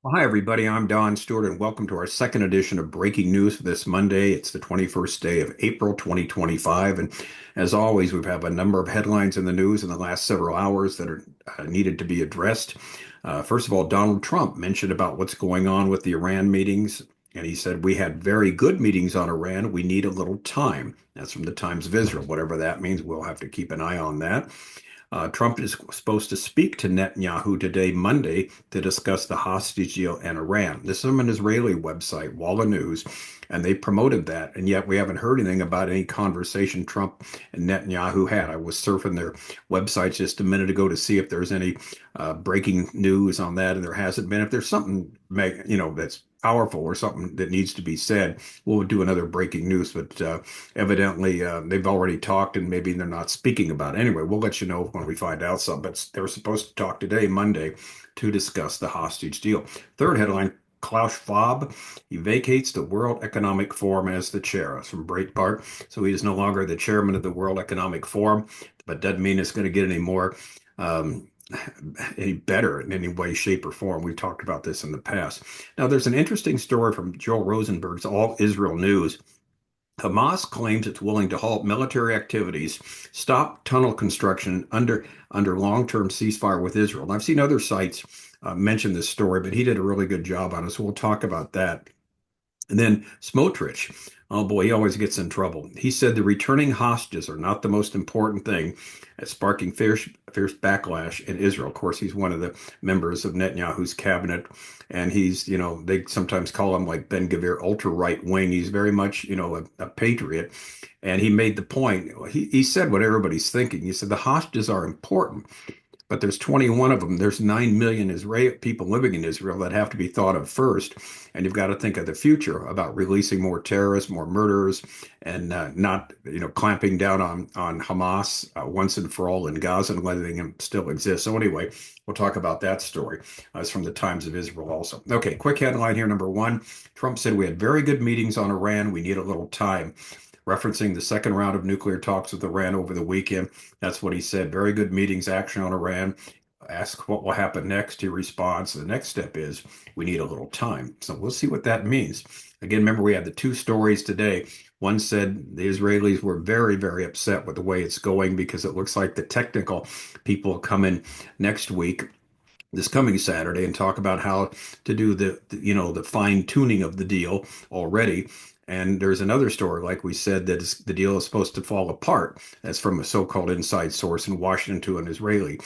Well, hi, everybody. I'm Don Stewart, and welcome to our second edition of Breaking News for this Monday. It's the 21st day of April 2025. And as always, we have a number of headlines in the news in the last several hours that are needed to be addressed. First of all, Donald Trump mentioned about what's going on with the Iran meetings. And he said, "We had very good meetings on Iran. We need a little time." That's from the Times of Israel. Whatever that means, we'll have to keep an eye on that. Trump is supposed to speak to Netanyahu today, Monday, to discuss the hostage deal and Iran. This is from an Israeli website, Walla News, and they promoted that. And yet we haven't heard anything about any conversation Trump and Netanyahu had. I was surfing their websites just a minute ago to see if there's any breaking news on that, and there hasn't been. If there's something, that's powerful or something that needs to be said, we'll do another breaking news. But evidently, they've already talked, and maybe they're not speaking about it. Anyway, we'll let you know when we find out something. But they were supposed to talk today, Monday, to discuss the hostage deal. Third headline. Klaus Schwab, he vacates the World Economic Forum as the chair. That's from Breitbart. So he is no longer the chairman of the World Economic Forum, but doesn't mean it's going to get any more um, any better in any way, shape, or form. We've talked about this in the past. Now, there's an interesting story from Joel Rosenberg's All Israel News. Hamas claims it's willing to halt military activities, stop tunnel construction under long-term ceasefire with Israel. And I've seen other sites mention this story, but he did a really good job on it. So we'll talk about that. And then Smotrich, oh boy, he always gets in trouble. He said the returning hostages are not the most important thing, sparking fierce backlash in Israel. Of course, he's one of the members of Netanyahu's cabinet, and he's, they sometimes call him like Ben Gvir, ultra right wing. He's very much, a patriot. And he made the point. He said what everybody's thinking. He said the hostages are important, but there's 21 of them. There's 9 million Israeli people living in Israel that have to be thought of first. And you've got to think of the future about releasing more terrorists, more murderers, and not, clamping down on Hamas once and for all in Gaza and letting them still exist. So anyway, we'll talk about that story. It's from the Times of Israel also. Okay, quick headline here. Number one, Trump said we had very good meetings on Iran. We need a little time, referencing the second round of nuclear talks with Iran over the weekend. That's what he said. Very good meetings, action on Iran. Ask what will happen next. He responds. The next step is we need a little time. So we'll see what that means. Again, remember, we had the two stories today. One said the Israelis were very, very upset with the way it's going because it looks like the technical people come in next week, this coming Saturday, and talk about how to do the fine tuning of the deal already. And there's another story, like we said, that the deal is supposed to fall apart. That's from a so-called inside source in Washington to an Israeli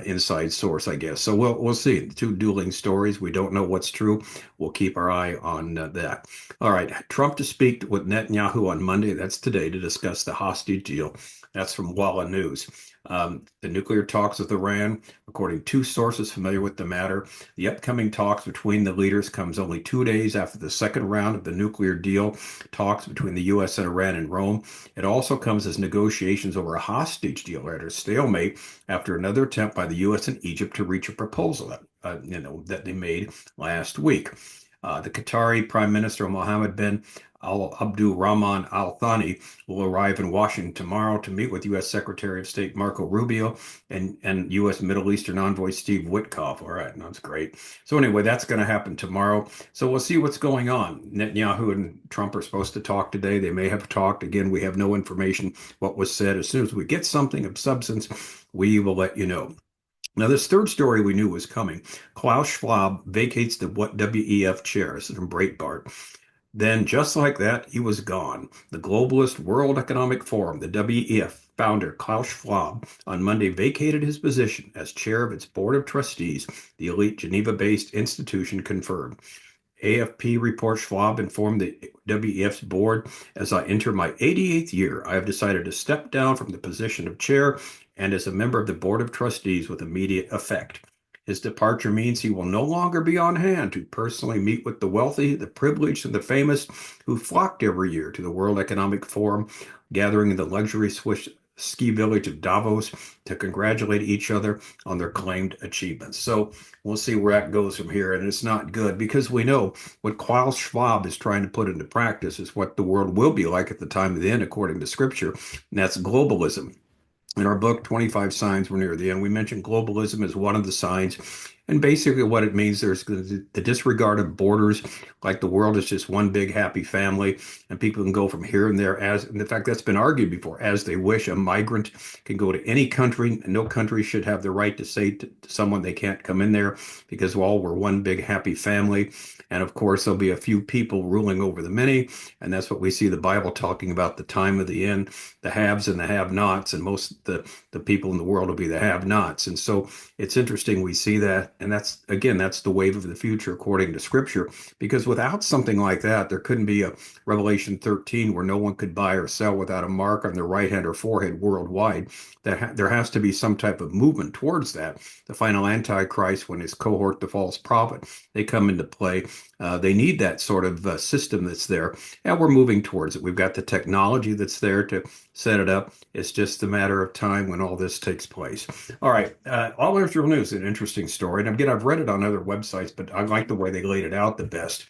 inside source, I guess. So we'll see. Two dueling stories. We don't know what's true. We'll keep our eye on that. All right. Trump to speak with Netanyahu on Monday. That's today, to discuss the hostage deal. That's from Walla News. The nuclear talks with Iran, according to sources familiar with the matter. The upcoming talks between the leaders comes only 2 days after the second round of the nuclear deal talks between the U.S. and Iran in Rome. It also comes as negotiations over a hostage deal are at a stalemate after another attempt by the U.S. and Egypt to reach a proposal that they made last week. The Qatari Prime Minister Mohammed bin Al Abdul Rahman Al Thani will arrive in Washington tomorrow to meet with U.S. Secretary of State Marco Rubio and U.S. Middle Eastern envoy Steve Witkoff. All right, that's great. So anyway, that's going to happen tomorrow. So we'll see what's going on. Netanyahu and Trump are supposed to talk today. They may have talked. Again, we have no information what was said. As soon as we get something of substance, we will let you know. Now, this third story we knew was coming. Klaus Schwab vacates the WEF chair. This is from Breitbart. Then, just like that, he was gone. The globalist World Economic Forum, the WEF founder Klaus Schwab, on Monday vacated his position as chair of its board of trustees, the elite Geneva-based institution confirmed. AFP reports Schwab informed the WEF's board, as I enter my 88th year, I have decided to step down from the position of chair and as a member of the board of trustees with immediate effect. His departure means he will no longer be on hand to personally meet with the wealthy, the privileged, and the famous who flocked every year to the World Economic Forum, gathering in the luxury Swiss ski village of Davos to congratulate each other on their claimed achievements. So we'll see where that goes from here. And it's not good because we know what Klaus Schwab is trying to put into practice is what the world will be like at the time of the end, according to scripture, and that's globalism. In our book, 25 Signs, we're near the end. We mentioned globalism as one of the signs. And basically, what it means there's the disregard of borders, like the world is just one big happy family, and people can go from here and there as, and in fact, that's been argued before, as they wish. A migrant can go to any country, and no country should have the right to say to someone they can't come in there because, well, we're one big happy family. And of course, there'll be a few people ruling over the many, and that's what we see the Bible talking about the time of the end, the haves and the have-nots, and most of the people in the world will be the have-nots. And so it's interesting we see that, and that's again, that's the wave of the future according to Scripture. Because without something like that, there couldn't be a Revelation 13 where no one could buy or sell without a mark on their right hand or forehead worldwide. There has to be some type of movement towards that. The final Antichrist, when his cohort, the false prophet, they come into play. They need that sort of system that's there, and we're moving towards it. We've got the technology that's there to set it up. It's just a matter of time when all this takes place. All right, All Israel News is an interesting story, and again, I've read it on other websites, but I like the way they laid it out the best.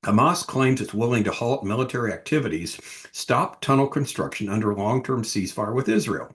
Hamas claims it's willing to halt military activities, stop tunnel construction under long-term ceasefire with Israel.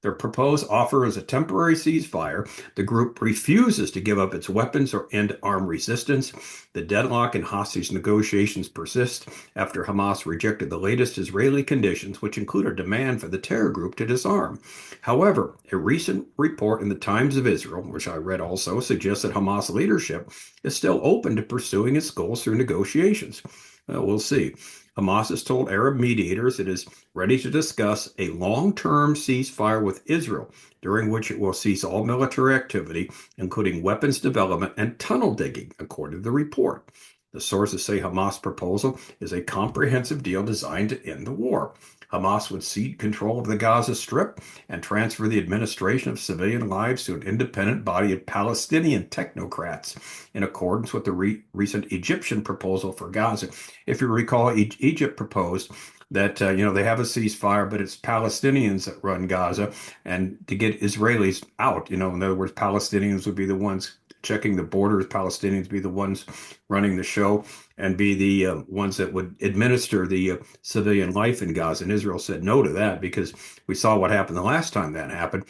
Their proposed offer is a temporary ceasefire. The group refuses to give up its weapons or end armed resistance. The deadlock in hostage negotiations persist after Hamas rejected the latest Israeli conditions, which include a demand for the terror group to disarm. However, a recent report in the Times of Israel, which I read also, suggests that Hamas leadership is still open to pursuing its goals through negotiations. We'll see. Hamas has told Arab mediators it is ready to discuss a long-term ceasefire with Israel, during which it will cease all military activity, including weapons development and tunnel digging, according to the report. The sources say Hamas' proposal is a comprehensive deal designed to end the war. Hamas would cede control of the Gaza Strip and transfer the administration of civilian lives to an independent body of Palestinian technocrats, in accordance with the recent Egyptian proposal for Gaza. If you recall, Egypt proposed that they have a ceasefire, but it's Palestinians that run Gaza, and to get Israelis out, in other words, Palestinians would be the ones checking the borders, Palestinians be the ones running the show, and be the ones that would administer the civilian life in Gaza. And Israel said no to that because we saw what happened the last time that happened.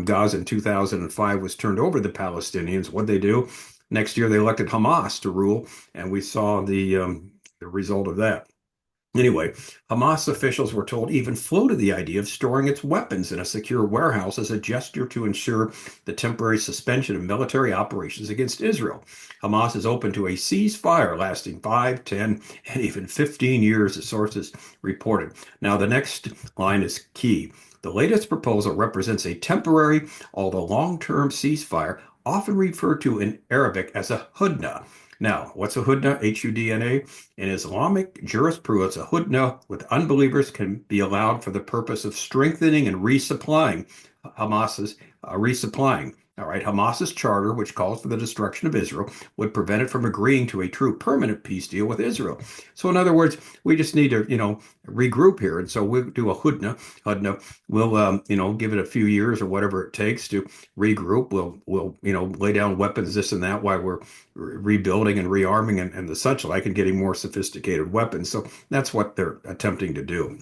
Gaza in 2005 was turned over to the Palestinians. What'd they do? Next year, they elected Hamas to rule, and we saw the result of that. Anyway, Hamas officials were told even floated the idea of storing its weapons in a secure warehouse as a gesture to ensure the temporary suspension of military operations against Israel. Hamas is open to a ceasefire lasting 5, 10, and even 15 years, the sources reported. Now, the next line is key. The latest proposal represents a temporary, although long-term ceasefire, often referred to in Arabic as a hudna. Now, what's a hudna? Hudna. In Islamic jurisprudence, a hudna with unbelievers can be allowed for the purpose of strengthening and resupplying Hamas's resupplying. All right, Hamas's charter, which calls for the destruction of Israel, would prevent it from agreeing to a true permanent peace deal with Israel. So, in other words, we just need to, regroup here, and so we'll do a hudna. We'll, give it a few years or whatever it takes to regroup. We'll, lay down weapons, this and that, while we're rebuilding and rearming and the such like, and getting more sophisticated weapons. So that's what they're attempting to do.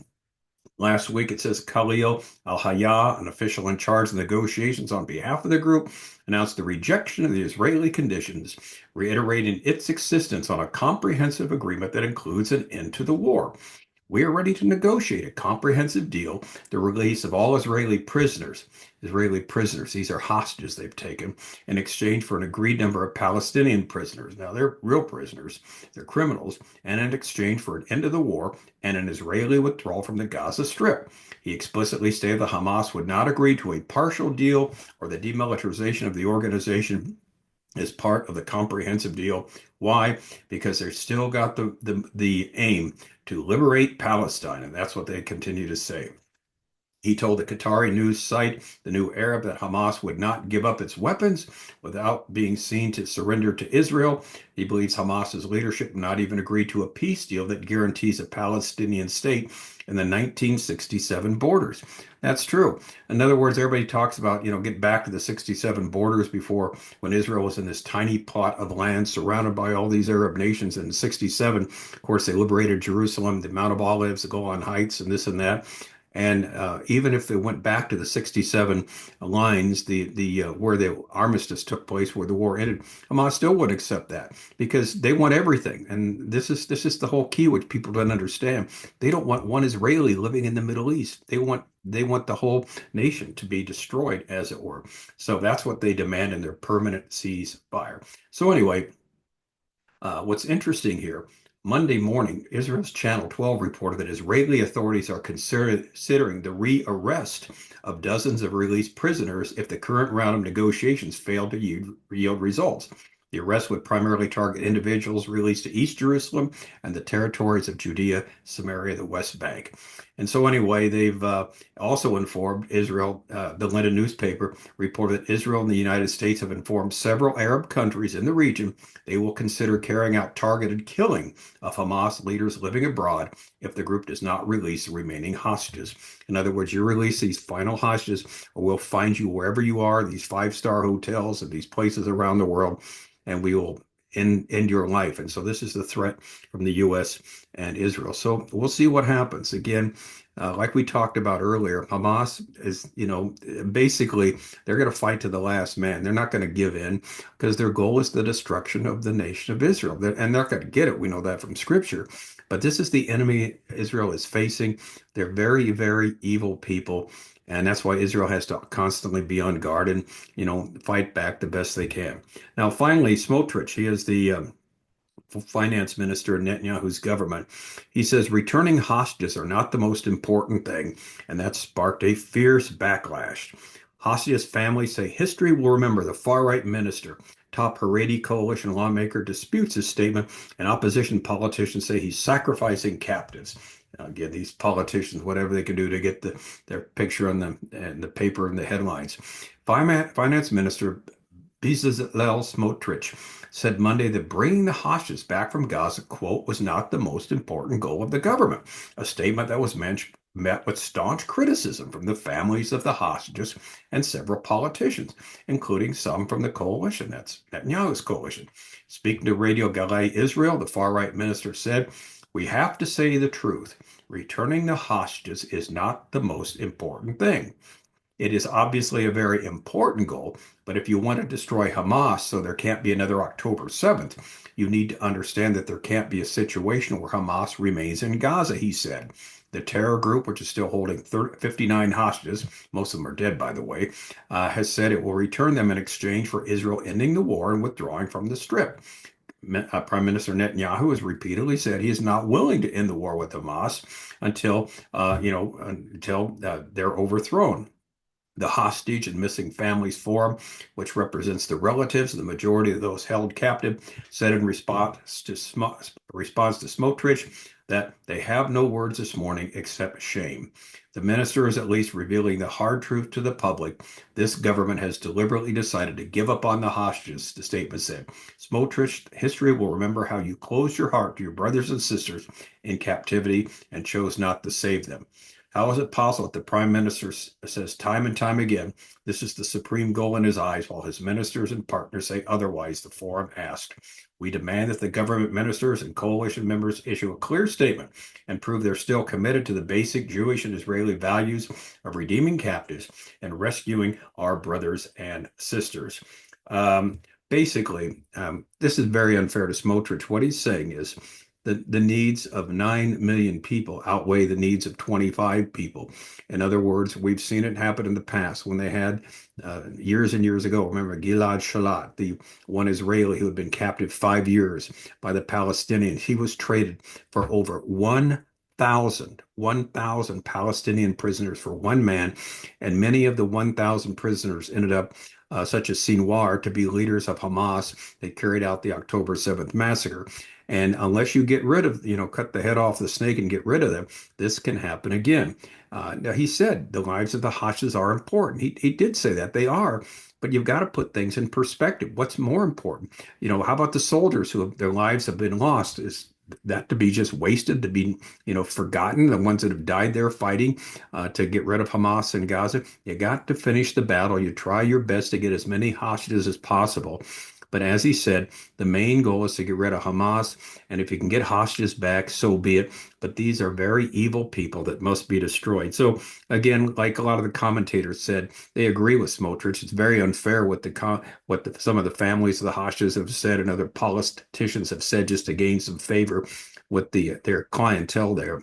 Last week, it says Khalil al-Hayya, an official in charge of negotiations on behalf of the group, announced the rejection of the Israeli conditions, reiterating its insistence on a comprehensive agreement that includes an end to the war. We are ready to negotiate a comprehensive deal, the release of all Israeli prisoners. These are hostages they've taken in exchange for an agreed number of Palestinian prisoners. Now, they're real prisoners, they're criminals, and in exchange for an end to the war and an Israeli withdrawal from the Gaza Strip. He explicitly stated that Hamas would not agree to a partial deal or the demilitarization of the organization as part of the comprehensive deal. Why? Because they've still got the aim to liberate Palestine, and that's what they continue to say. He told the Qatari news site, The New Arab, that Hamas would not give up its weapons without being seen to surrender to Israel. He believes Hamas's leadership would not even agree to a peace deal that guarantees a Palestinian state in the 1967 borders. That's true. In other words, everybody talks about, get back to the 67 borders before, when Israel was in this tiny plot of land surrounded by all these Arab nations. In 67, of course, they liberated Jerusalem, the Mount of Olives, the Golan Heights, and this and that. And even if they went back to the 67 lines, the where the armistice took place, where the war ended, Hamas still would accept that because they want everything. And this is the whole key, which people don't understand. They don't want one Israeli living in the Middle East. They want the whole nation to be destroyed, as it were. So that's what they demand in their permanent ceasefire. So anyway, what's interesting here, Monday morning, Israel's Channel 12 reported that Israeli authorities are considering the rearrest of dozens of released prisoners if the current round of negotiations fail to yield results. The arrest would primarily target individuals released to East Jerusalem and the territories of Judea, Samaria, the West Bank. And so, anyway, they've also informed Israel, the Linden newspaper reported that Israel and the United States have informed several Arab countries in the region they will consider carrying out targeted killing of Hamas leaders living abroad if the group does not release the remaining hostages. In other words, you release these final hostages, or we'll find you wherever you are, these five-star hotels and these places around the world, and we will end your life. And so this is the threat from the U.S. and Israel. So we'll see what happens. Again, like we talked about earlier, Hamas is, basically they're going to fight to the last man. They're not going to give in because their goal is the destruction of the nation of Israel. And they're not going to get it. We know that from scripture. But this is the enemy Israel is facing. They're very, very evil people. And that's why Israel has to constantly be on guard and, fight back the best they can. Now, finally, Smotrich, he is the finance minister in Netanyahu's government. He says returning hostages are not the most important thing, and that sparked a fierce backlash. Hostages' families say history will remember the far-right minister. Top Haredi coalition lawmaker disputes his statement, and opposition politicians say he's sacrificing captives. Again, these politicians, whatever they can do to get their picture on the paper and the headlines. Finance Minister Bezalel Smotrich said Monday that bringing the hostages back from Gaza, quote, was not the most important goal of the government, a statement that was met with staunch criticism from the families of the hostages and several politicians, including some from the coalition. That's Netanyahu's coalition. Speaking to Radio Galei Israel, the far-right minister said, we have to say the truth. Returning the hostages is not the most important thing. It is obviously a very important goal, but if you want to destroy Hamas so there can't be another October 7th, you need to understand that there can't be a situation where Hamas remains in Gaza, he said. The terror group, which is still holding 59 hostages, most of them are dead, by the way, has said it will return them in exchange for Israel ending the war and withdrawing from the Strip. Prime Minister Netanyahu has repeatedly said he is not willing to end the war with Hamas until they're overthrown. The Hostage and Missing Families Forum, which represents the relatives of the majority of those held captive, said in response to Smotrich that they have no words this morning except shame. The minister is at least revealing the hard truth to the public. This government has deliberately decided to give up on the hostages, the statement said. Smotrich, history will remember how you closed your heart to your brothers and sisters in captivity and chose not to save them. How is it possible that the prime minister says time and time again this is the supreme goal in his eyes, while his ministers and partners say otherwise, the forum asked. We demand that the government ministers and coalition members issue a clear statement and prove they're still committed to the basic Jewish and Israeli values of redeeming captives and rescuing our brothers and sisters. Basically, this is very unfair to Smotrich. What he's saying is the needs of 9 million people outweigh the needs of 25 people. In other words, we've seen it happen in the past when they had years and years ago. Remember Gilad Shalit, the one Israeli who had been captive 5 years by the Palestinians. He was traded for over 1,000 Palestinian prisoners for one man, and many of the 1,000 prisoners ended up such as Sinwar, to be leaders of Hamas that carried out the October 7th massacre. And unless you get rid of, cut the head off the snake and get rid of them, this can happen again. Now, he said the lives of the hostages are important. He did say that they are, but you've got to put things in perspective. What's more important? How about the soldiers their lives have been lost? Is that to be just wasted, to be, forgotten? The ones that have died there fighting to get rid of Hamas in Gaza. You got to finish the battle. You try your best to get as many hostages as possible. But as he said, the main goal is to get rid of Hamas. And if you can get hostages back, so be it. But these are very evil people that must be destroyed. So again, like a lot of the commentators said, they agree with Smotrich. It's very unfair what some of the families of the hostages have said and other politicians have said just to gain some favor with their clientele there.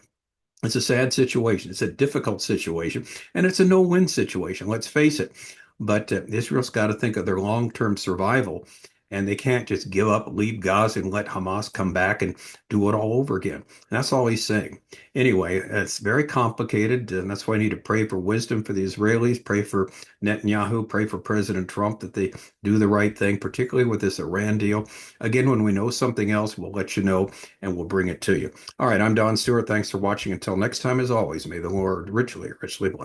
It's a sad situation. It's a difficult situation, and it's a no-win situation. Let's face it. But Israel's got to think of their long-term survival, and they can't just give up, leave Gaza, and let Hamas come back and do it all over again. And that's all he's saying. Anyway, it's very complicated, and that's why I need to pray for wisdom for the Israelis, pray for Netanyahu, pray for President Trump that they do the right thing, particularly with this Iran deal. Again, when we know something else, we'll let you know, and we'll bring it to you. All right, I'm Don Stewart. Thanks for watching. Until next time, as always, may the Lord richly, richly bless.